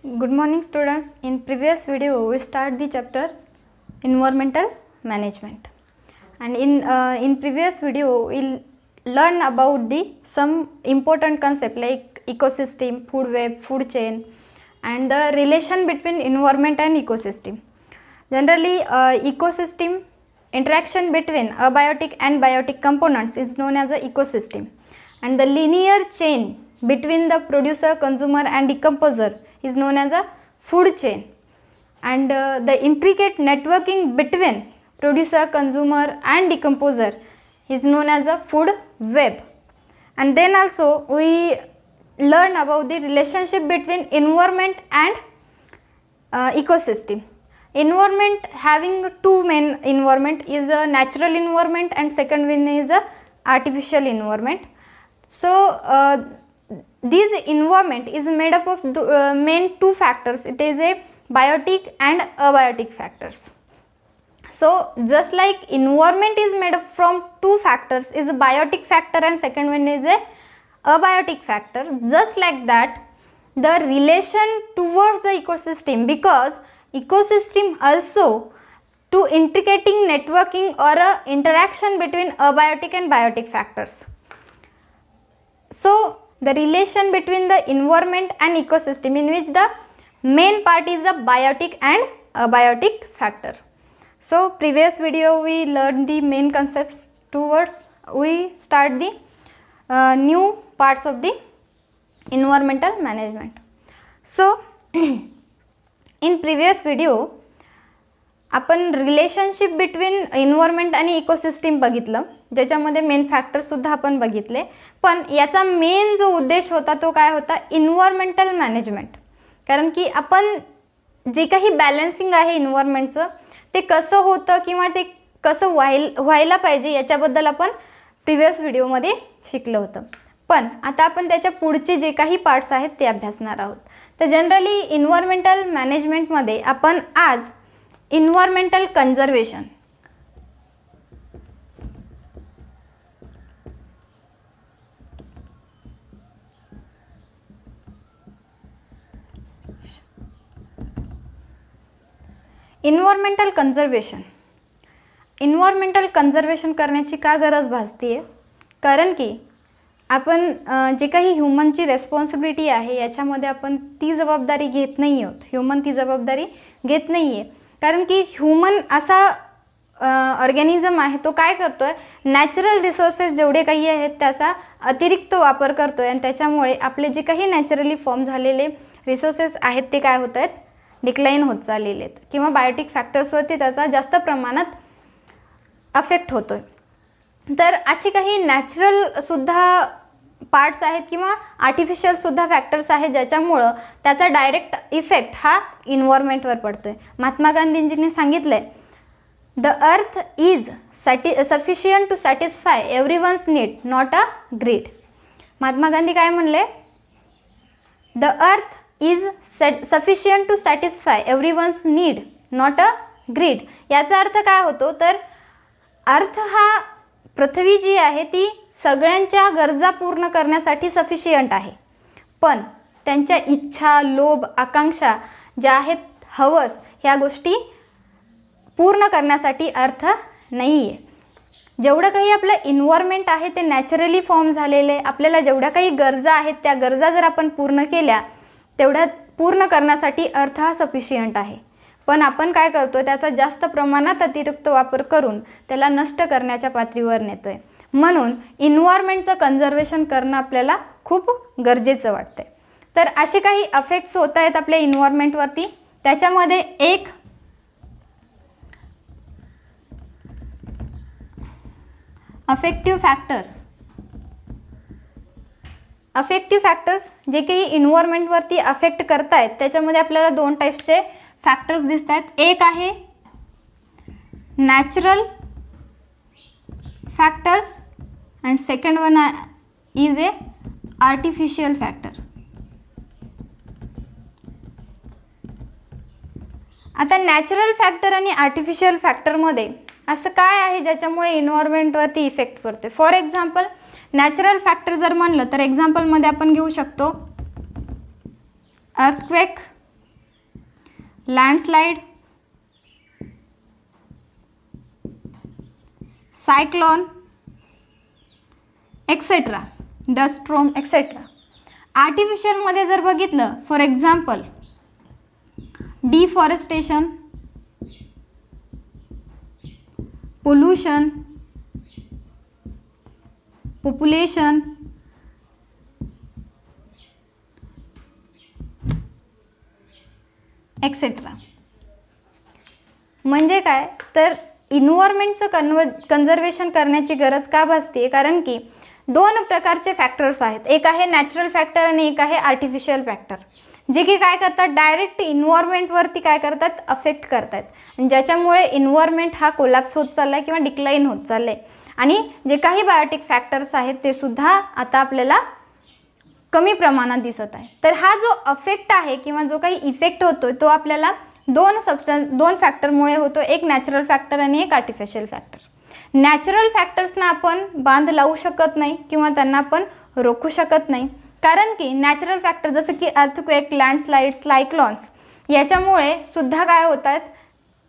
Good morning students. In previous video we start the chapter environmental management, and in previous video we'll learn about the some important concept like ecosystem, food web, food chain, and the relation between environment and ecosystem. Generally ecosystem interaction between abiotic and biotic components is known as a ecosystem, and the linear chain between the producer, consumer and decomposer is known as a food chain, and the intricate networking between producer, consumer and decomposer is known as a food web. And then also we learn about the relationship between environment and ecosystem. Environment having two main environment is a natural environment and second one is a artificial environment. So this environment is made up of the main two factors. It is a biotic and abiotic factors. So just like environment is made up from two factors, is a biotic factor and second one is a abiotic factor, just like that the relation towards the ecosystem, because ecosystem also to intricating networking or a interaction between abiotic and biotic factors. So the relation between the environment and ecosystem, in which the main part is the biotic and abiotic factor. So previous video we learned the main concepts. Towards we start the new parts of the environmental management. So in previous video आपण relationship between environment आणि ecosystem बघितलं, ज्याच्यामध्ये main factors सुद्धा आपण बघितले, पण याचा main जो उद्देश होता तो काय होता, एन्व्हायरमेंटल मॅनेजमेंट. कारण की आपण जे काही बॅलन्सिंग आहे एन्व्हायरमेंटचं ते कसं होतं किंवा ते कसं व्हायला पाहिजे याच्याबद्दल आपण प्रिव्हियस व्हिडिओमध्ये शिकलो होतं. पण आता आपण त्याच्या पुढचे जे काही पार्ट्स आहेत ते अभ्यासणार आहोत. तर जनरली एन्व्हायरमेंटल मॅनेजमेंटमध्ये आपण आज environmental conservation, environmental conservation करण्याची का गरज भासते, कारण की आपण जे काही ह्युमनची रेस्पॉन्सिबिलिटी आहे याच्यामध्ये आपण ती जबाबदारी घेत नाही आहोत. ह्युमन ती जबाबदारी घेत नाही आहे, कारण की ह्युमन असा ऑर्गॅनिझम आहे तो काय करतोय, नॅचरल रिसोर्सेस जेवढे काही आहेत त्याचा अतिरिक्त वापर करतोय, आणि त्याच्यामुळे आपले जे काही नॅचरली फॉर्म झालेले रिसोर्सेस आहेत ते काय होत आहेत, डिक्लाइन होत चाललेले आहेत, किंवा बायोटिक फॅक्टर्सवरती त्याचा जास्त प्रमाणात अफेक्ट होतोय. तर अशी काही नॅचरल सुद्धा पार्ट्स आहेत किंवा आर्टिफिशियल सुद्धा फॅक्टर्स आहेत ज्याच्यामुळं त्याचा डायरेक्ट इफेक्ट हा इन्व्हायरमेंटवर पडतोय. महात्मा गांधींजींनी सांगितलंय, the earth is sufficient to satisfy everyone's need, not a greed. Mahatma Gandhi काय म्हणले, the earth is sufficient to satisfy everyone's need, not a greed. याचा अर्थ काय होतो, तर अर्थ हा पृथ्वी जी आहे ती सगळ्यांच्या गरजा पूर्ण करण्यासाठी सफिशियंट आहे, पण त्यांच्या इच्छा, लोभ, आकांक्षा ज्या आहेत, हवस, ह्या गोष्टी पूर्ण करण्यासाठी अर्थ नाही आहे. जेवढं काही आपलं इन्व्हायरमेंट आहे ते नॅचरली फॉर्म झालेले, आपल्याला जेवढ्या काही गरजा आहेत त्या गरजा जर आपण पूर्ण केल्या तेवढ्या पूर्ण करण्यासाठी अर्थ हा सफिशियंट आहे. पण आपण काय करतो, त्याचा जास्त प्रमाणात अतिरिक्त वापर करून त्याला नष्ट करण्याच्या पातळीवर नेतोय. म्हणून इन्व्हायरमेंटचं कन्झर्वेशन करणं आपल्याला खूप गरजेचं वाटतंय. तर असे काही अफेक्ट्स होत आहेत आपल्या इन्व्हायरमेंटवरती. त्याच्यामध्ये एक अफेक्टिव्ह फॅक्टर्स जे काही इन्व्हायरमेंटवरती अफेक्ट करतायत त्याच्यामध्ये आपल्याला दोन टाईप्सचे फॅक्टर्स दिसत आहेत. एक आहे natural factors and second one is a artificial factor. आता नॅचरल फॅक्टर आणि आर्टिफिशियल फॅक्टरमध्ये असं काय आहे ज्याच्यामुळे इन्व्हायरमेंटवरती इफेक्ट पडतो. फॉर एक्झाम्पल नॅचरल फॅक्टर जर म्हणलं तर एक्झाम्पलमध्ये आपण घेऊ शकतो earthquake, landslide, cyclone etcetera, dust storm etcetera. आर्टिफिशियलमध्ये जर बघितलं, for example deforestation, pollution, population, etcetera. म्हणजे काय तर इन्व्हायरमेंटचं कन्झर्वेशन करण्याची गरज का भासते, कारण की दोन प्रकारचे फॅक्टर्स आहेत. एक आहे नॅचरल फॅक्टर आणि एक आहे आर्टिफिशियल फॅक्टर, जे की काय करतात, डायरेक्ट इन्व्हायरमेंटवरती काय करतात, अफेक्ट करतात, आणि ज्याच्यामुळे इन्व्हायरमेंट हा कोलॅप्स होत चालला आहे किंवा डिक्लाइन होत चाललं आहे. आणि जे काही बायोटिक फॅक्टर्स आहेत ते सुद्धा आता आपल्याला कमी प्रमाणात दिसत आहे. तर हा जो अफेक्ट आहे किंवा जो काही इफेक्ट होतो तो आपल्याला दोन फॅक्टरमुळे होतो, एक नॅचरल फॅक्टर आणि एक आर्टिफिशियल फॅक्टर. नॅचरल फॅक्टर्सना आपण बांध लावू शकत नाही किंवा त्यांना आपण रोखू शकत नाही, कारण की नॅचरल फॅक्टर जसं की अर्थक्वेक, लँडस्लाईड, सायक्लॉन्स याच्यामुळे सुद्धा काय होतात,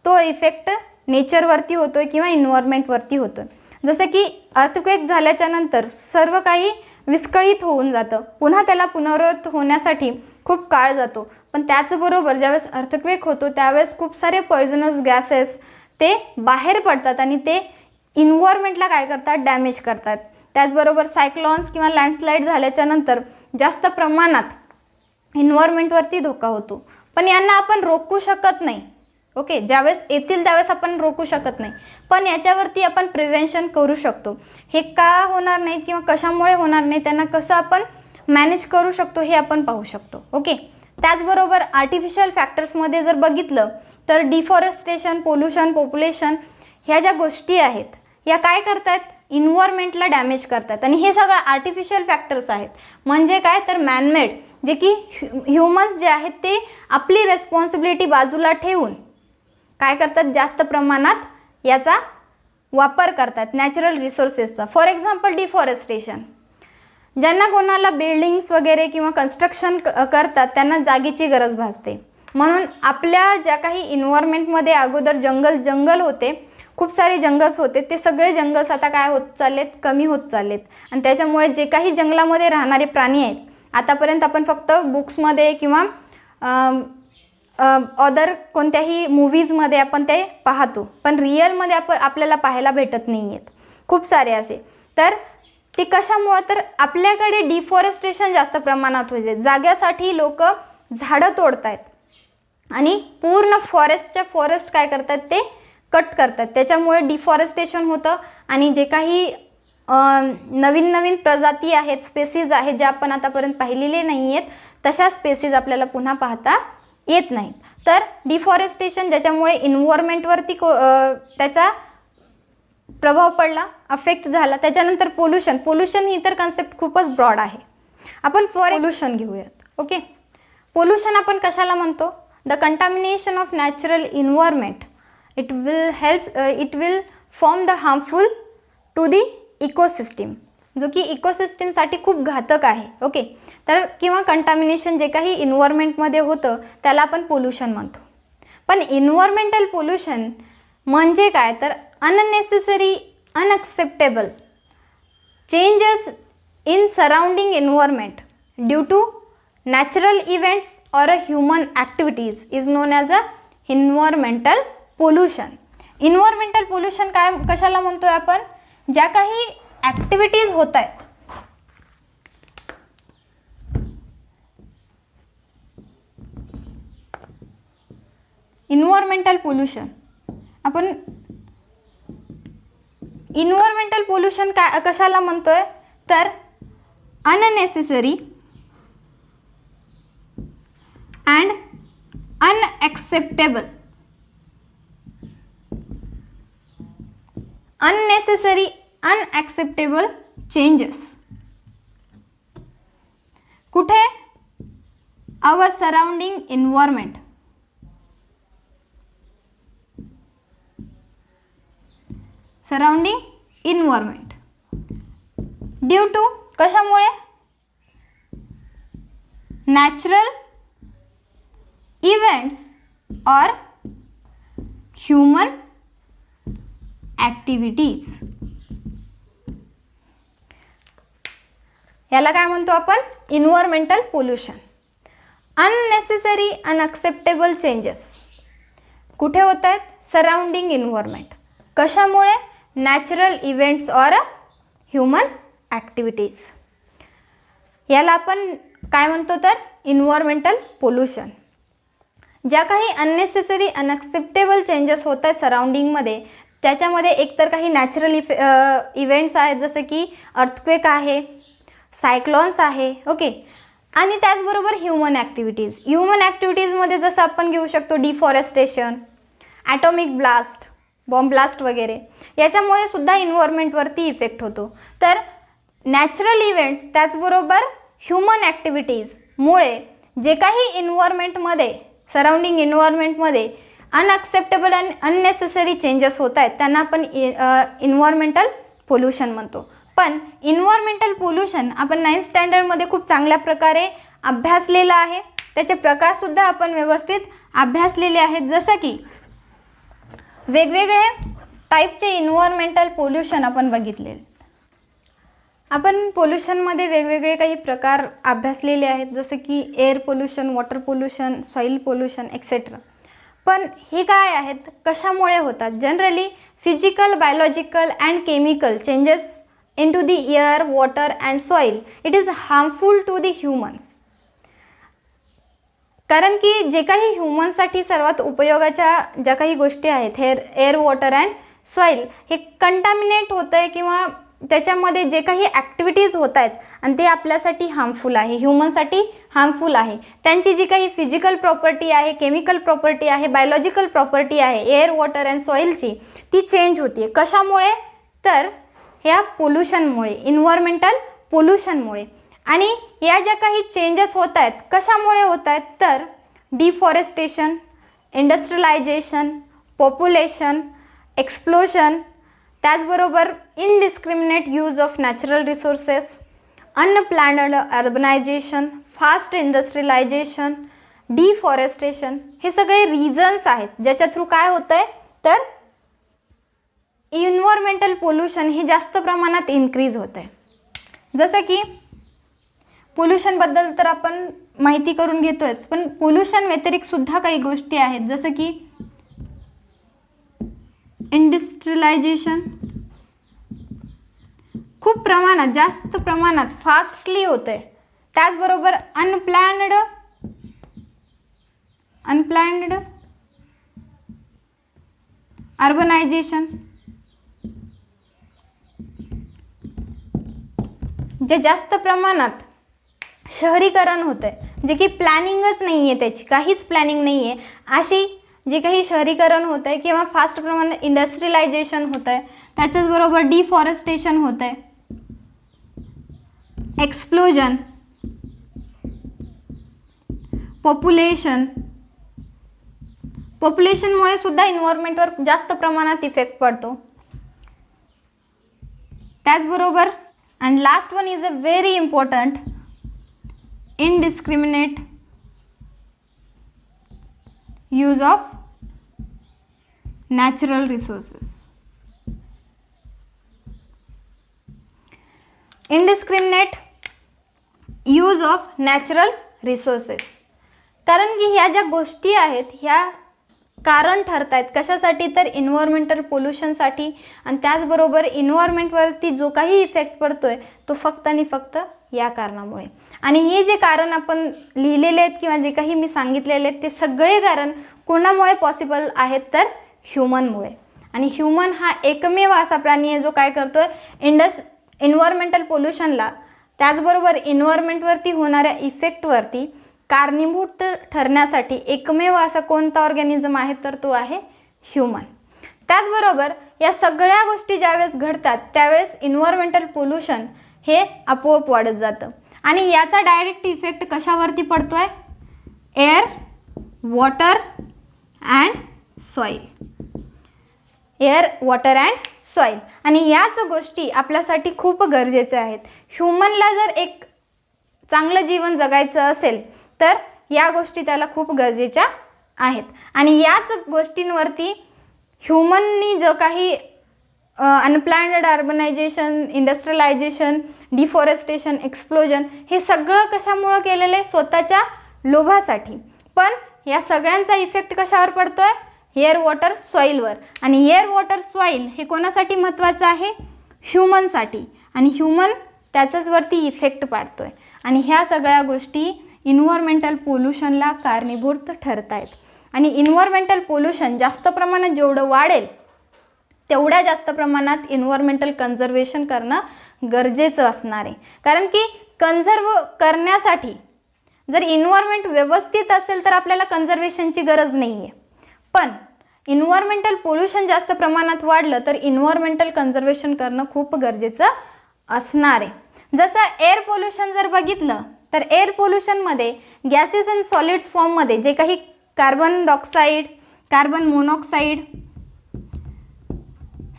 तो इफेक्ट नेचरवरती होतोय किंवा इन्व्हायरमेंटवरती होतोय. जसं की अर्थक्वेक झाल्याच्या नंतर सर्व काही विस्कळीत होऊन जातं, पुन्हा त्याला पुनरावृत्त होण्यासाठी खूप काळ जातो. पण त्याचबरोबर ज्यावेळेस अर्थक्वेक होतो त्यावेळेस खूप सारे पॉयझनस गॅसेस ते बाहेर पडतात आणि ते इन्व्हायरमेंटला काय करतात, डॅमेज करतात. त्याचबरोबर सायक्लॉन्स किंवा लँडस्लाईड झाल्याच्या नंतर जास्त प्रमाणात इन्व्हायरमेंटवरती धोका होतो, पण यांना आपण रोखू शकत नाही. ओके, ज्यावेळेस येतील त्यावेळेस आपण रोखू शकत नाही, पण याच्यावरती आपण प्रिव्हेन्शन करू शकतो. हे का होणार नाहीत किंवा कशामुळे होणार नाही, त्यांना कसं आपण मॅनेज करू शकतो हे आपण पाहू शकतो. ओके, त्याचबरोबर आर्टिफिशियल फॅक्टर्समध्ये जर बघितलं तर डिफॉरेस्टेशन, पोल्युशन, पॉप्युलेशन ह्या ज्या गोष्टी आहेत या काय करतात, इन्व्हायरमेंटला डॅमेज करतात, आणि हे सगळं आर्टिफिशियल फॅक्टर्स आहेत. म्हणजे काय तर मॅनमेड, जे की ह्युमन्स जे आहेत ते आपली रेस्पॉन्सिबिलिटी बाजूला ठेवून काय करतात, जास्त प्रमाणात याचा वापर करतात नॅचरल रिसोर्सेसचा. फॉर एक्झाम्पल डिफॉरेस्टेशन, ज्यांना कोणाला बिल्डिंग्स वगैरे किंवा कन्स्ट्रक्शन करतात त्यांना जागेची गरज भासते, म्हणून आपल्या ज्या काही इन्व्हायरमेंटमध्ये अगोदर जंगल होते, खूप सारे जंगल्स होते, ते सगळे जंगल्स आता काय होत चाललेत, कमी होत चाललेत. आणि त्याच्यामुळे जे काही जंगलामध्ये राहणारे प्राणी आहेत, आतापर्यंत आपण फक्त बुक्समध्ये किंवा अदर कोणत्याही मूव्हीजमध्ये आपण ते पाहतो, पण रिअलमध्ये आपल्याला पाहायला भेटत नाही आहेत खूप सारे असे. तर ते कशामुळं, तर आपल्याकडे डिफॉरेस्टेशन जास्त प्रमाणात होते, जाग्यासाठी लोक झाडं तोडत आहेत आणि पूर्ण फॉरेस्ट काय करतात, ते कट करतात. त्याच्यामुळे डिफॉरेस्टेशन होतं आणि जे काही नवीन प्रजाती आहेत, स्पेसीज आहेत, ज्या आपण आतापर्यंत पाहिलेले नाही आहेत, तशा स्पेसीज आपल्याला पुन्हा पाहता येत नाहीत. तर डिफॉरेस्टेशन ज्याच्यामुळे इन्व्हायरमेंटवरती त्याचा प्रभाव पडला, अफेक्ट झाला. त्याच्यानंतर पोल्युशन ही तर कन्सेप्ट खूपच ब्रॉड आहे. आपण पोल्युशन घेऊयात. ओके, पोल्युशन आपण कशाला म्हणतो, the contamination of natural environment. It will form the harmful to the ecosystem, जो की इकोसिस्टीमसाठी खूप घातक आहे. ओके, तर किंवा कंटामिनेशन जे काही इन्व्हायरमेंटमध्ये होतं त्याला आपण पोल्युशन म्हणतो. पण इन्व्हायरमेंटल पोल्युशन म्हणजे काय तर unnecessary, unacceptable changes in surrounding environment due to natural events or a human activities is known as a environmental pollution. Environmental pollution काय कशाला म्हणतोय आपण, ज्या काही ॲक्टिव्हिटीज होत आहेत, इन्व्हायरमेंटल पोल्युशन. आपण इन्व्हायरमेंटल पोल्युशन काय कशाला म्हणतोय तर unnecessary and unacceptable, unnecessary unacceptable changes कुठे, our surrounding environment. Surrounding environment due to कशामुळे, नॅचरल इव्हेंट्स और ह्यूमन ॲक्टिव्हिटीज, याला काय म्हणतो आपण? Environmental pollution. Unnecessary unacceptable changes कुठे होत आहेत? Surrounding environment. कशामुळे? नॅचरल इव्हेंट्स और ह्यूमन ॲक्टिव्हिटीज. याला आपण काय म्हणतो? तर इन्व्हायरमेंटल पोल्युशन. ज्या काही अननेसेसरी अनअक्सेप्टेबल चेंजेस होत आहेत सराउंडिंगमध्ये, त्याच्यामध्ये एकतर काही नॅचरल इव्हेंट्स आहेत, जसं की अर्थक्वेक आहे, सायक्लॉन्स आहे, ओके. आणि त्याचबरोबर ह्यूमन ॲक्टिव्हिटीज. ह्यूमन ॲक्टिव्हिटीजमध्ये जसं आपण घेऊ शकतो deforestation, atomic blast, bomb blast वगैरे. याच्यामुळे सुद्धा इन्व्हायरमेंटवरती इफेक्ट होतो. तर नॅचरल इव्हेंट्स त्याचबरोबर ह्यूमन ॲक्टिव्हिटीजमुळे जे काही इन्व्हायरमेंटमध्ये, सराउंडिंग इन्व्हायरमेंटमध्ये अनअक्सेप्टेबल अँड अननेसेसरी चेंजेस होत आहेत, त्यांना आपण इन्व्हायरमेंटल पोल्युशन म्हणतो. पण इन्व्हायरमेंटल पोल्युशन आपण 9th स्टँडर्डमध्ये खूप चांगल्या प्रकारे अभ्यासलेलं आहे. त्याचे प्रकारसुद्धा आपण व्यवस्थित अभ्यासलेले आहेत. जसं की वेगवेगळे टाईपचे इन्व्हायरमेंटल पोल्युशन आपण बघितले. आपण पोल्युशनमध्ये वेगवेगळे काही प्रकार अभ्यासलेले आहेत, जसं की air pollution, water pollution, soil pollution etcetera. पण हे काय आहेत? कशामुळे होतात? Generally physical, biological and chemical changes into the air, water and soil. It is harmful to the humans. कारण की जे काही ह्युमनसाठी सर्वात उपयोगाच्या ज्या काही गोष्टी आहेत, एअर, वॉटर अँड सॉईल, हे कंटामिनेट होत आहे किंवा त्याच्यामध्ये जे काही ॲक्टिव्हिटीज होत आहेत आणि ते आपल्यासाठी हार्मफुल आहे, ह्युमनसाठी हार्मफुल आहे. त्यांची जी काही फिजिकल प्रॉपर्टी आहे, केमिकल प्रॉपर्टी आहे, बायोलॉजिकल प्रॉपर्टी आहे एअर, वॉटर अँड सॉईलची, ती चेंज होते. कशामुळे? तर ह्या पोल्युशनमुळे, इन्व्हायरमेंटल पोल्युशनमुळे. आणि या ज्या काही चेंजेस होत आहेत, कशामुळे होत आहेत? तर डिफॉरेस्टेशन, इंडस्ट्रियलायझेशन, पॉप्युलेशन, एक्सप्लोजन, त्याचबरोबर indiscriminate use of natural resources, unplanned urbanisation, fast industrialisation, deforestation, हे सगळे रिझन्स आहेत ज्याच्या थ्रू काय होतं आहे? तर इन्व्हायरमेंटल पोल्युशन हे जास्त प्रमाणात इन्क्रीज होत आहे. जसं की पोल्युशनबद्दल तर आपण माहिती करून घेतोय, पण पोल्युशन व्यतिरिक्त सुद्धा काही गोष्टी आहेत, जसं की इंडस्ट्रियलायझेशन खूप प्रमाणात, जास्त प्रमाणात, फास्टली होत आहे. त्याचबरोबर अनप्लॅन्ड अर्बनायझेशन, जे जास्त प्रमाणात शहरीकरण होतं आहे, जे की प्लॅनिंगच नाही आहे, त्याची काहीच प्लॅनिंग नाही आहे, अशी जे काही शहरीकरण होतं आहे किंवा फास्ट प्रमाणात इंडस्ट्रियलायझेशन होतं आहे, त्याच्याचबरोबर डिफॉरेस्टेशन होतं आहे, एक्सप्लोजन, पॉप्युलेशनमुळे सुद्धा इन्व्हायरमेंटवर जास्त प्रमाणात इफेक्ट पडतो. त्याचबरोबर and last one is a very important, indiscriminate use of natural resources. Indiscriminate use of natural resources. कारण की ह्या ज्या गोष्टी आहेत ह्या कारण ठरत आहेत कशासाठी? तर इन्व्हायरमेंटल पोल्युशनसाठी. आणि त्याचबरोबर इन्व्हायरमेंटवरती जो काही इफेक्ट पडतो आहे तो फक्त आणि फक्त या कारणामुळे. आणि हे जे कारण आपण लिहिलेले आहेत किंवा जे काही मी सांगितलेले आहेत ते सगळे कारण कोणामुळे पॉसिबल आहेत? तर ह्युमनमुळे. आणि ह्युमन हा एकमेव असा प्राणी आहे जो काय करतो आहे? इन्व्हायरमेंटल पोल्युशनला त्याचबरोबर इन्व्हायरमेंटवरती होणाऱ्या इफेक्टवरती कारणीभूत ठरण्यासाठी एकमेव असा कोणता ऑर्गॅनिझम आहे? तर तो आहे ह्युमन. त्याचबरोबर या सगळ्या गोष्टी ज्यावेळेस घडतात त्यावेळेस इन्व्हायरमेंटल पोल्युशन हे आपोआप वाढत जातं. आणि याचा डायरेक्ट इफेक्ट कशावरती पडतो आहे? Air, water and soil. Air, water and soil. आणि याच गोष्टी आपल्यासाठी खूप गरजेच्या आहेत. ह्युमनला जर एक चांगलं जीवन जगायचं असेल तर या गोष्टी त्याला खूप गरजेच्या आहेत. आणि याच गोष्टींवरती ह्युमननी जो काही unplanned urbanisation, industrialisation, deforestation, explosion हे सगळं कशामुळं केलेलं आहे? स्वतःच्या लोभासाठी. पण या सगळ्यांचा इफेक्ट कशावर पडतोय? एअर, वॉटर, सॉईलवर. आणि एअर, वॉटर, सॉईल हे कोणासाठी महत्त्वाचं आहे? ह्युमनसाठी. आणि ह्युमन त्याच्याच वरती इफेक्ट पाडतोय. आणि ह्या सगळ्या गोष्टी इन्व्हायरमेंटल पोल्युशनला कारणीभूत ठरत आहेत. आणि इन्व्हायरमेंटल पोल्युशन जास्त प्रमाणात जेवढं वाढेल तेवढ्या जास्त प्रमाणात इन्व्हायरमेंटल कन्झर्वेशन करणं गरजेचं असणार आहे. कारण की कन्झर्व करण्यासाठी जर इन्व्हायरमेंट व्यवस्थित असेल तर आपल्याला कन्झर्वेशनची गरज नाही आहे. पण इन्व्हायरमेंटल पोल्युशन जास्त प्रमाणात वाढलं तर इन्व्हायरमेंटल कन्झर्वेशन करणं खूप गरजेचं असणार आहे. जसं एअर पोल्युशन जर बघितलं तर एअर पोल्युशनमध्ये गॅसेस अँड सॉलिड्स फॉर्ममध्ये जे काही carbon dioxide, carbon monoxide,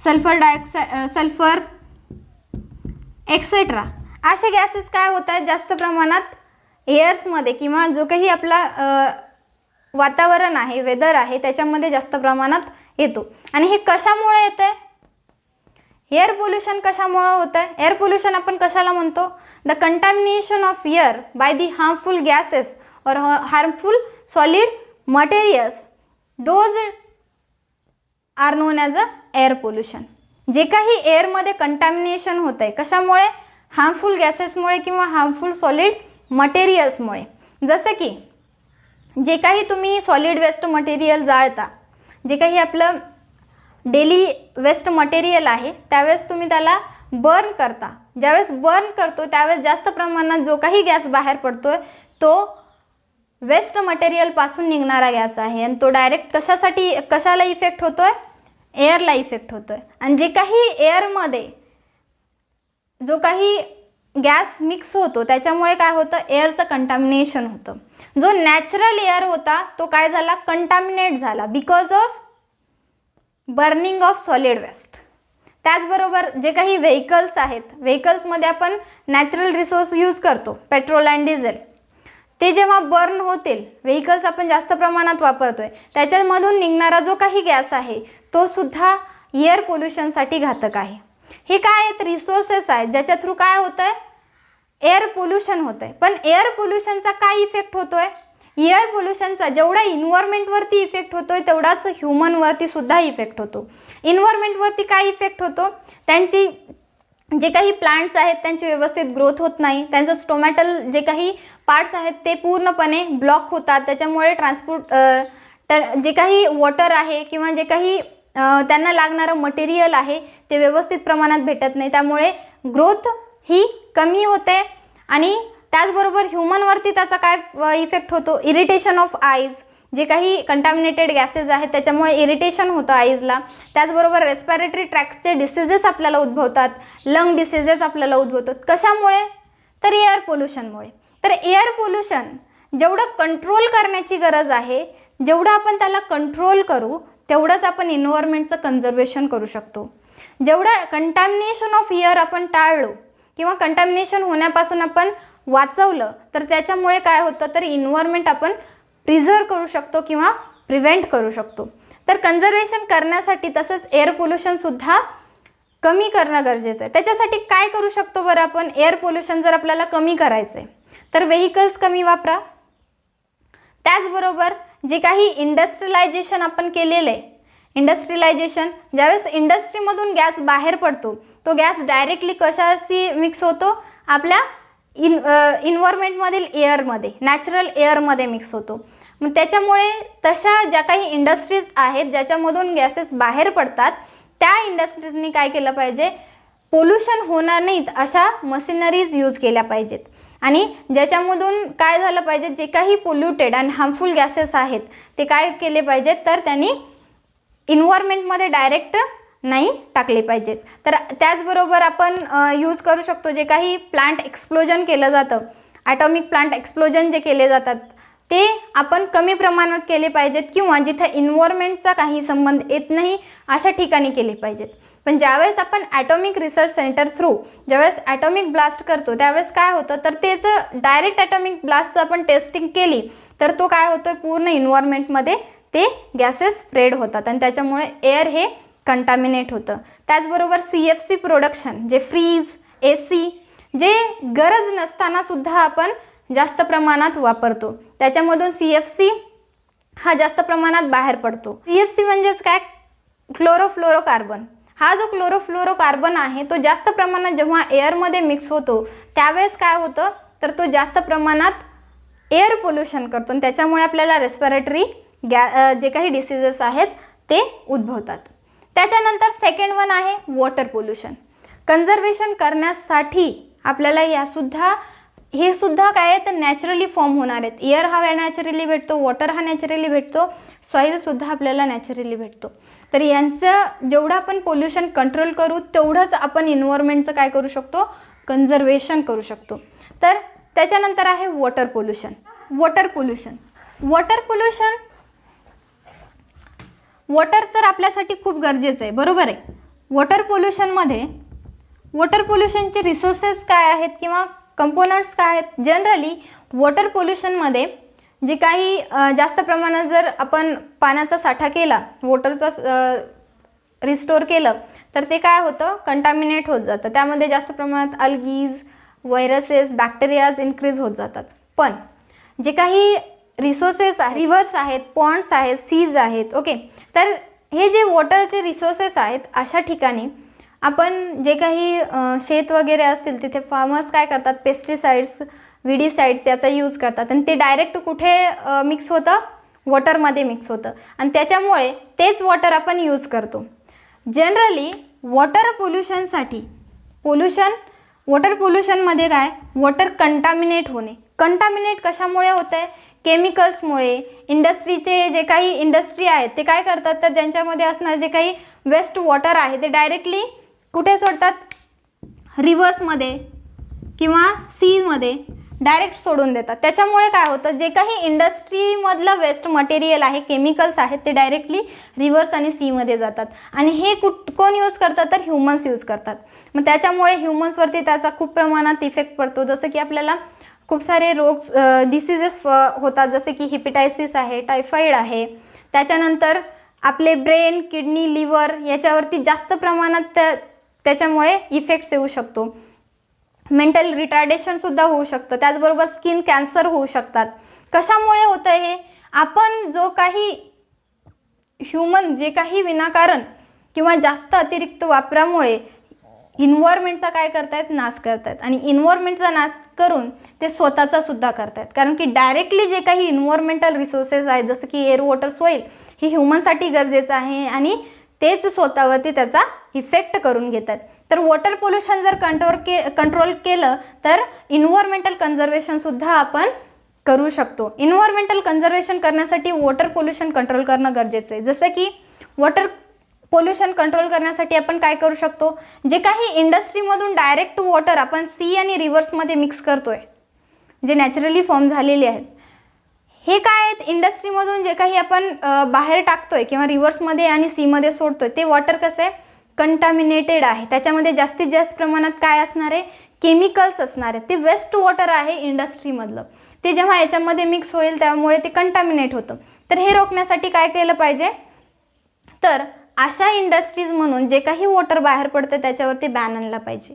sulphur etcetera असे गॅसेस काय होत आहेत जास्त प्रमाणात एअर्समध्ये किंवा जो काही आपला वातावरण आहे, वेदर आहे त्याच्यामध्ये जास्त प्रमाणात येतो. आणि हे कशामुळे येतं आहे? एअर पोल्युशन कशामुळे होतं आहे? एअर पोल्युशन आपण कशाला म्हणतो? The contamination of air by the harmful gases और harmful solid materials, those are known as a air pollution. जे काही एअरमध्ये कंटॅमिनेशन होतं आहे कशामुळे? हार्मफुल गॅसेसमुळे किंवा हार्मफुल सॉलिड मटेरियल्समुळे. जसं की जे काही तुम्ही सॉलिड वेस्ट मटेरियल जाळता, जे काही आपलं डेली वेस्ट मटेरियल आहे त्यावेळेस तुम्ही त्याला बर्न करता. ज्यावेळेस बर्न करतो त्यावेळेस जास्त प्रमाणात जो काही गॅस बाहेर पडतोय तो वेस्ट मटेरियलपासून निघणारा गॅस आहे. आणि तो डायरेक्ट कशाला इफेक्ट होतोय? एअरला इफेक्ट होतोय. आणि जे काही एअरमध्ये जो काही गॅस मिक्स होतो त्याच्यामुळे काय होतं? एअरचं कंटॅमिनेशन होतं. जो नॅचरल एअर होता तो काय झाला? कंटॅमिनेट झाला because of burning of solid waste. त्याचबरोबर जे काही व्हेकल्स आहेत, व्हेकल्समध्ये आपण नॅचरल रिसोर्स यूज करतो, पेट्रोल अँड डिझेल. ते जेव्हा बर्न होतील, व्हेकल्स आपण जास्त प्रमाणात वापरतोय, त्याच्यामधून निघणारा जो काही गॅस आहे तो सुद्धा एअर पोल्युशनसाठी घातक आहे. हे काय आहेत? रिसोर्सेस आहेत ज्याच्या थ्रू काय होतं आहे? एअर पोल्युशन होतं आहे. पण एअर पोल्युशनचा काय इफेक्ट होतो आहे? एअर पोल्युशनचा जेवढा इन्व्हायरमेंटवरती इफेक्ट होतो आहे तेवढाच ह्युमनवरती सुद्धा इफेक्ट होतो. इन्व्हायरमेंटवरती काय इफेक्ट होतो? त्यांची जे काही प्लांट्स आहेत त्यांची व्यवस्थित ग्रोथ होत नाही, त्यांचं स्टोमॅटल जे काही पार्ट्स आहेत ते पूर्णपणे ब्लॉक होतात. त्याच्यामुळे जे काही वॉटर आहे किंवा जे काही त्यांना लागणारं मटेरियल आहे ते व्यवस्थित प्रमाणात भेटत नाही, त्यामुळे ग्रोथ ही कमी होते. आणि त्याचबरोबर ह्युमनवरती त्याचा काय इफेक्ट होतो? Irritation of eyes. जे काही कंटॅमिनेटेड गॅसेस आहेत त्याच्यामुळे इरिटेशन होतं आईजला. त्याचबरोबर रेस्पिरेटरी ट्रॅक्टचे डिसीजेस आपल्याला उद्भवतात, लंग डिसीजेस आपल्याला उद्भवतात. कशामुळे? तर एअर पोल्युशनमुळे. तर एअर पोल्युशन जेवढं कंट्रोल करण्याची गरज आहे, जेवढं आपण त्याला कंट्रोल करू तेवढंच आपण इन्व्हायरमेंटचं कन्झर्वेशन करू शकतो. जेवढं कंटॅमिनेशन ऑफ एअर आपण टाळलो किंवा कंटॅमिनेशन होण्यापासून आपण वाचवलं तर त्याच्यामुळे काय होतं? तर इन्व्हायरमेंट आपण प्रिझर्व करू शकतो किंवा प्रिव्हेंट करू शकतो. तर कन्झर्वेशन करण्यासाठी तसंच एअर पोल्युशनसुद्धा कमी करणं गरजेचं आहे. त्याच्यासाठी काय करू शकतो बरं आपण? एअर पोल्युशन जर आपल्याला कमी करायचं आहे तर व्हेकल्स कमी वापरा. त्याचबरोबर जे काही इंडस्ट्रियलायझेशन आपण केलेलं आहे, इंडस्ट्रियलायझेशन ज्यावेळेस इंडस्ट्रीमधून गॅस बाहेर पडतो तो गॅस डायरेक्टली कशाशी मिक्स होतो? आपल्या इन्व्हायरमेंटमधील एअरमध्ये, नॅचरल एअरमध्ये मिक्स होतो. मग त्याच्यामुळे तशा ज्या काही इंडस्ट्रीज आहेत ज्याच्यामधून गॅसेस बाहेर पडतात त्या इंडस्ट्रीजनी काय केलं पाहिजे? पोल्युशन होणार नाहीत अशा मशिनरीज यूज केल्या पाहिजेत. आणि ज्याच्यामधून काय झालं पाहिजे? जे काही पोल्युटेड आणि हार्मफुल गॅसेस आहेत ते काय केले पाहिजेत? तर त्यांनी इन्व्हायरमेंटमध्ये डायरेक्ट नाही टाकले पाहिजेत. तर त्याचबरोबर आपण यूज करू शकतो जे काही प्लांट एक्सप्लोजन केलं जातं, ॲटॉमिक प्लांट एक्सप्लोजन जे केले जातात ते आपण कमी प्रमाणात केले पाहिजेत किंवा जिथे इन्व्हायरमेंटचा काही संबंध येत नाही अशा ठिकाणी केले पाहिजेत. पण ज्यावेळेस आपण ॲटॉमिक रिसर्च सेंटर थ्रू ज्यावेळेस ॲटॉमिक ब्लास्ट करतो त्यावेळेस काय होतं, तर त्याचं डायरेक्ट ॲटॉमिक ब्लास्टचं आपण टेस्टिंग केली तर तो काय होतो, पूर्ण इन्व्हायरमेंटमध्ये ते गॅसेस स्प्रेड होतात आणि त्याच्यामुळे एअर हे कंटामिनेट होतं. त्याचबरोबर CFC प्रोडक्शन, जे फ्रीज, AC जे गरज नसताना सुद्धा आपण जास्त प्रमाणात वापरतो, त्याच्यामधून CFC हा जास्त प्रमाणात बाहेर पडतो. CFC म्हणजेच काय, क्लोरोफ्लोरोकार्बन. हा जो क्लोरोफ्लोरोकार्बन आहे तो जास्त प्रमाणात जेव्हा एअरमध्ये मिक्स होतो त्यावेळेस काय होतं, तर तो जास्त प्रमाणात एअर पोल्युशन करतो आणि त्याच्यामुळे आपल्याला रेस्पिरेटरी जे काही डिसीजेस आहेत ते उद्भवतात. त्याच्यानंतर सेकंड वन आहे वॉटर पोल्युशन. कन्झर्वेशन करण्यासाठी आपल्याला हे सुद्धा काय आहे, तर नॅचरली फॉर्म होणार आहेत. एअर हा नॅचरली भेटतो, वॉटर हा नॅचरली भेटतो, सॉईलसुद्धा आपल्याला नॅचरली भेटतो. तर यांचं जेवढं आपण पोल्युशन कंट्रोल करू तेवढंच आपण इन्व्हायरमेंटचं काय करू शकतो, कन्झर्वेशन करू शकतो. तर त्याच्यानंतर आहे वॉटर पोल्युशन. वॉटर तर आपल्यासाठी खूप गरजेचं आहे, बरोबर आहे. वॉटर पोल्युशनचे रिसोर्सेस काय आहेत किंवा कंपोनंट्स काय आहेत. जनरली वॉटर पोल्युशनमध्ये जे काही जास्त प्रमाणात जर आपण पाण्याचा साठा केला, वॉटरचा रिस्टोर केलं तर ते काय होतं, कंटामिनेट होत जातं. त्यामध्ये जास्त प्रमाणात अल्गीज, व्हायरसेस, बॅक्टेरियाज इन्क्रीज होत जातात. पण जे काही रिसोर्सेस आहेत, रिव्हर्स आहेत, पॉन्ड्स आहेत, सीज आहेत, ओके, तर हे जे वॉटरचे रिसोर्सेस आहेत अशा ठिकाणी आपण जे काही शेत वगैरे असतील तिथे फार्मर्स काय करतात, पेस्टिसाइड्स, विडीसाइड्स याचा यूज करतात आणि ते डायरेक्ट कुठे मिक्स होतं, वॉटरमध्ये मिक्स होतं आणि त्याच्यामुळे तेच वॉटर आपण यूज करतो. जनरली वॉटर पोल्युशनमध्ये काय, वॉटर कंटामिनेट होणे. कंटामिनेट कशामुळे होतं आहे, केमिकल्समुळे. इंडस्ट्रीचे जे काही इंडस्ट्री आहेत ते काय करतात, तर ज्यांच्यामध्ये असणार जे काही वेस्ट वॉटर आहे ते डायरेक्टली कुठे सोडतात, रिव्हर्समध्ये किंवा सीमध्ये डायरेक्ट सोडून देतात. त्याच्यामुळे काय होतं, जे काही इंडस्ट्रीमधलं वेस्ट मटेरियल आहे, केमिकल्स आहेत, ते डायरेक्टली रिव्हर्स आणि सीमध्ये जातात आणि हे कोण यूज करतात, तर ह्युमन्स यूज करतात. मग त्याच्यामुळे ह्युमन्सवरती त्याचा खूप प्रमाणात इफेक्ट पडतो. जसं की आपल्याला खूप सारे रोग, डिसीजेस होतात, जसे की हिपॅटायसिस आहे, टायफॉईड आहे. त्याच्यानंतर आपले ब्रेन, किडनी, लिव्हर याच्यावरती जास्त प्रमाणात त्याच्यामुळे इफेक्ट्स येऊ शकतो. मेंटल रिटार्डेशनसुद्धा होऊ शकतं. त्याचबरोबर स्किन कॅन्सर होऊ शकतात. कशामुळे होतं हे, आपण जो काही ह्युमन जे काही विनाकारण किंवा जास्त अतिरिक्त वापरामुळे इन्व्हायरमेंटचा काय करतायत, नाश करतायत आणि इन्व्हायरमेंटचा नाश करून ते स्वतःचा सुद्धा करतायत. कारण की डायरेक्टली जे काही इन्व्हायरमेंटल रिसोर्सेस आहेत जसं की एअर, वॉटर, सॉईल हे ह्युमनसाठी गरजेचं आहे आणि तेच स्वतःवरती त्याचा इफेक्ट करून घेतात. तर वॉटर पोल्युशन जर कंट्रोल केलं तर इन्व्हायरमेंटल कन्झर्वेशनसुद्धा आपण करू शकतो. इन्व्हायरमेंटल कन्झर्वेशन करण्यासाठी वॉटर पोल्युशन कंट्रोल करणं गरजेचं आहे. जसं की वॉटर पोल्युशन कंट्रोल करण्यासाठी आपण काय करू शकतो, जे काही इंडस्ट्रीमधून डायरेक्ट वॉटर आपण सी आणि रिव्हर्समध्ये मिक्स करतोय, जे नॅचरली फॉर्म झालेले आहेत, हे काय आहेत, इंडस्ट्रीमधून जे काही आपण बाहेर टाकतोय किंवा रिव्हर्समध्ये आणि सीमध्ये सोडतोय ते वॉटर कसं आहे, कंटामिनेटेड आहे. त्याच्यामध्ये जास्तीत जास्त प्रमाणात काय असणार आहे, केमिकल्स असणार आहेत. ते वेस्ट वॉटर आहे इंडस्ट्रीमधलं, ते जेव्हा याच्यामध्ये मिक्स होईल त्यामुळे ते कंटामिनेट होतं. तर हे रोखण्यासाठी काय केलं पाहिजे, तर अशा इंडस्ट्रीज म्हणून जे काही वॉटर बाहेर पडतं त्याच्यावरती बॅन आणला पाहिजे.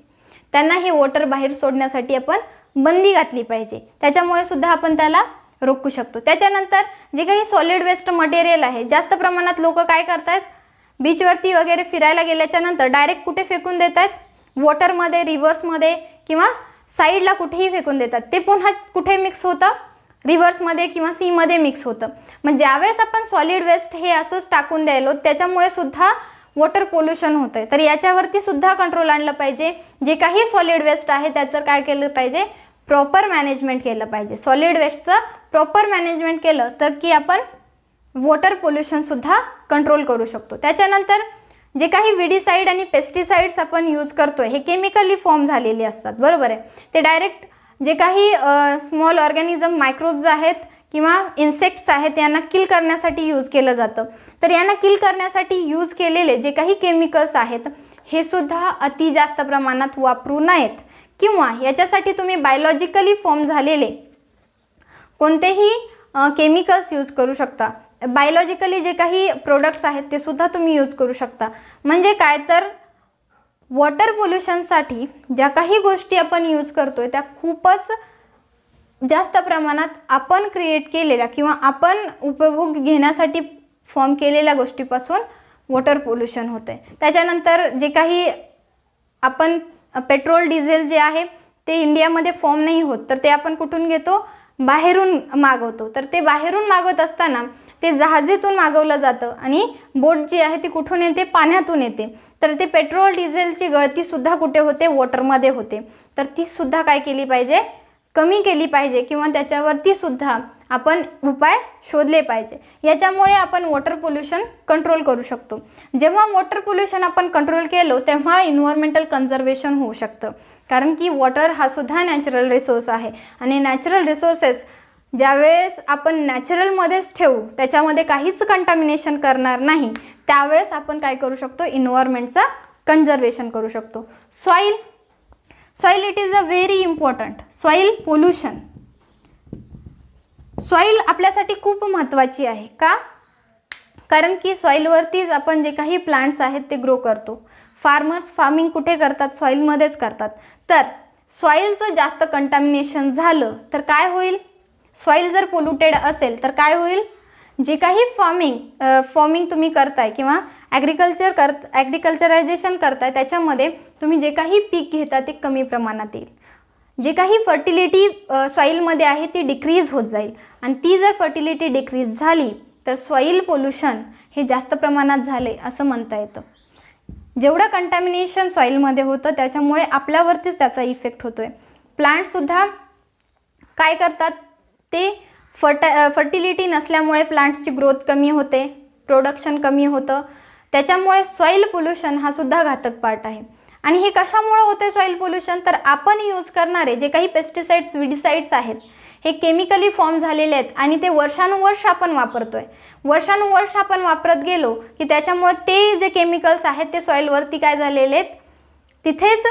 त्यांना हे वॉटर बाहेर सोडण्यासाठी आपण बंदी घातली पाहिजे. त्याच्यामुळे सुद्धा आपण त्याला रोखू शकतो. त्याच्यानंतर जे काही सॉलिड वेस्ट मटेरियल आहे, जास्त प्रमाणात लोक काय करतात, बीचवरती वगैरे फिरायला गेल्याच्यानंतर डायरेक्ट कुठे फेकून देतात, वॉटरमध्ये, रिव्हर्समध्ये किंवा साईडला कुठेही फेकून देतात. ते पुन्हा कुठे मिक्स होतं, रिव्हर्समध्ये किंवा सीमध्ये मिक्स होतं. मग ज्यावेळेस आपण सॉलिड वेस्ट हे असंच टाकून द्यायलो त्याच्यामुळे सुद्धा वॉटर पोल्युशन होतं आहे. तर याच्यावरती सुद्धा कंट्रोल आणलं पाहिजे. जे काही सॉलिड वेस्ट आहे त्याचं काय केलं पाहिजे, प्रॉपर मॅनेजमेंट केलं पाहिजे. सॉलिड वेस्टचं प्रॉपर मॅनेजमेंट केलं तर की आपण वॉटर पोल्युशनसुद्धा कंट्रोल करू शकतो. त्याच्यानंतर जे काही विडीसाईड आणि पेस्टिसाइड्स आपण यूज करतोय हे केमिकली फॉर्म झालेले असतात, बरोबर आहे. ते डायरेक्ट जे काही स्मॉल ऑर्गॅनिझम, मायक्रोब्स आहेत किंवा इन्सेक्ट्स आहेत यांना किल करण्यासाठी यूज केलं जातं. तर यांना किल करण्यासाठी यूज केलेले जे काही केमिकल्स आहेत हे सुद्धा अति जास्त प्रमाणात वापरू नयेत, किंवा याच्यासाठी तुम्ही बायोलॉजिकली फॉर्म झालेले कोणतेही केमिकल्स यूज करू शकता. बायोलॉजिकली जे काही प्रोडक्ट्स आहेत ते सुद्धा तुम्ही यूज करू शकता. म्हणजे काय तर वॉटर पोल्युशनसाठी ज्या काही गोष्टी आपण यूज करतोय त्या खूपच जास्त प्रमाणात आपण क्रिएट केलेल्या किंवा आपण उपभोग घेण्यासाठी फॉर्म केलेल्या गोष्टीपासून वॉटर पोल्युशन होते. त्याच्यानंतर जे काही आपण पेट्रोल डिझेल जे आहे ते इंडियामध्ये फॉर्म नाही होत, तर ते आपण कुठून घेतो, बाहेरून मागवतो. तर ते बाहेरून मागवत असताना ते जहाजेतून मागवलं जातं आणि बोट जी आहे ती कुठून येते, पाण्यातून येते. तर ते पेट्रोल डिझेलची गळतीसुद्धा कुठे होते, वॉटरमध्ये होते. तर ती सुद्धा काय केली पाहिजे, कमी केली पाहिजे, किंवा त्याच्यावरती सुद्धा आपण उपाय शोधले पाहिजे. याच्यामुळे आपण वॉटर पोल्युशन कंट्रोल करू शकतो. जेव्हा वॉटर पोल्युशन आपण कंट्रोल केलो तेव्हा इन्व्हायरमेंटल कन्झर्वेशन होऊ शकतं. कारण की वॉटर हा सुद्धा नॅचरल रिसोर्स आहे आणि नॅचरल रिसोर्सेस ज्यावेळेस आपण नॅचरलमध्येच ठेवू, त्याच्यामध्ये काहीच कंटामिनेशन करणार नाही, त्यावेळेस आपण काय करू शकतो, इन्व्हायरमेंटचं कन्झर्वेशन करू शकतो. Soil it is a very important. Soil pollution, soil आपल्यासाठी खूप महत्त्वाची आहे. का? कारण की सॉइलवरतीच आपण जे काही प्लांट्स आहेत ते ग्रो करतो. फार्मर्स फार्मिंग कुठे करतात, सॉइलमध्येच करतात. तर सॉइलचं जास्त कंटामिनेशन झालं तर काय होईल, सॉइल जर पोल्युटेड असेल तर काय होईल, जे काही फॉर्मिंग तुम्ही करताय किंवा ॲग्रिकल्चरायझेशन करताय त्याच्यामध्ये तुम्ही जे काही पीक घेता ते कमी प्रमाणात येईल. जे काही फर्टिलिटी सॉइलमध्ये आहे ती डिक्रीज होत जाईल आणि ती जर फर्टिलिटी डिक्रीज झाली तर सॉइल पोल्युशन हे जास्त प्रमाणात झाले असं म्हणता येतं. जेवढं कंटॅमिनेशन सॉइलमध्ये होतं त्याच्यामुळे आपल्यावरतीच त्याचा इफेक्ट होतोय. प्लांट्ससुद्धा काय करतात, ते फर्टिलिटी नसल्यामुळे प्लांट्सची ग्रोथ कमी होते, प्रोडक्शन कमी होतं. त्याच्यामुळे सॉइल पोल्युशन हा सुद्धा घातक पार्ट आहे. आणि हे कशामुळे होते सॉइल पोल्युशन, तर आपण यूज करणारे जे काही पेस्टिसाइड्स, विडिसाइड्स आहेत हे केमिकली फॉर्म झालेले आहेत आणि ते वर्षानुवर्ष आपण वापरतोय. वर्षानुवर्ष आपण वापरत गेलो की त्याच्यामुळे ते जे केमिकल्स आहेत ते सॉइलवरती काय झालेले आहेत, तिथेच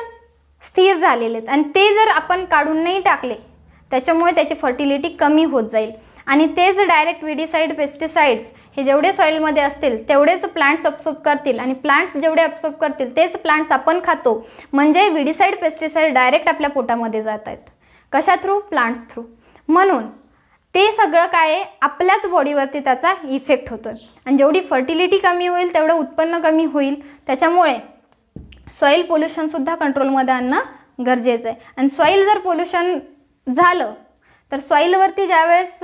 स्थिर झालेले आहेत आणि ते जर आपण काढून नाही टाकले त्याच्यामुळे त्याची फर्टिलिटी कमी होत जाईल आणि तेच डायरेक्ट विडिसाइड, पेस्टिसाइड्स हे जेवढे सॉइलमध्ये असतील तेवढेच प्लांट्स अब्सॉर्ब करतील आणि प्लांट्स जेवढे अब्सॉर्ब करतील तेच प्लांट्स आपण खातो. म्हणजे विडिसाइड, पेस्टिसाइड डायरेक्ट आपल्या पोटामध्ये जात आहेत. कशा थ्रू, प्लांट्स थ्रू. म्हणून ते सगळं काय आहे, आपल्याच बॉडीवरती त्याचा इफेक्ट होतोय आणि जेवढी फर्टिलिटी कमी होईल तेवढं उत्पन्न कमी होईल. त्याच्यामुळे सॉइल पोल्युशनसुद्धा कंट्रोलमध्ये आणणं गरजेचं आहे. आणि सॉइल जर पोल्युशन झालं तर सॉइलवरती ज्यावेळेस